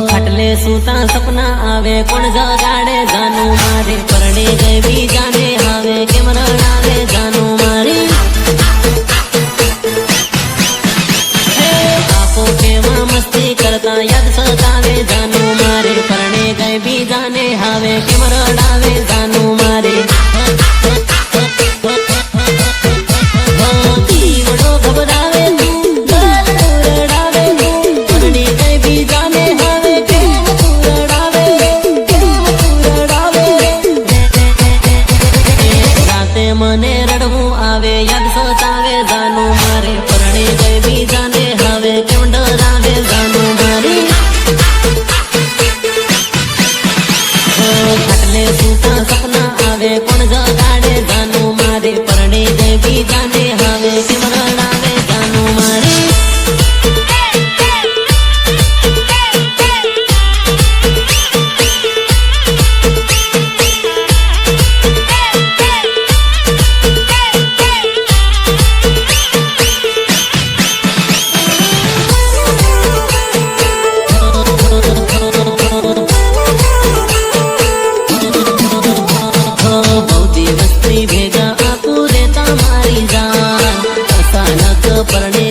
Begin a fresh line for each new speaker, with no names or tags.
ખાટલે સુતા સપના આવે કોણ જગાડે જાનું મારે પરણે ગઈ બીજાને આવે કેમ રડાવે જાનું મારે બાપો કેવા મસ્તી કરતા યાદ સતાવે જાનું મારે પરણે ગઈ બીજાને આવે કેમ રડાવે જાનું મારે મને રડવું આવે યાદ સતાવે જાનું મારે પરણે ગઈ બીજાને હવે કેમ ડરાવે જાનું મારે ખાટલે સુતા સપના આવે કોણ જગાડે જાનું મારે પરણે ગઈ બીજાને હવે કેમ રડાવે જાનું મારે ભેગા આપું રે તમારી જાન અચાનક પરણે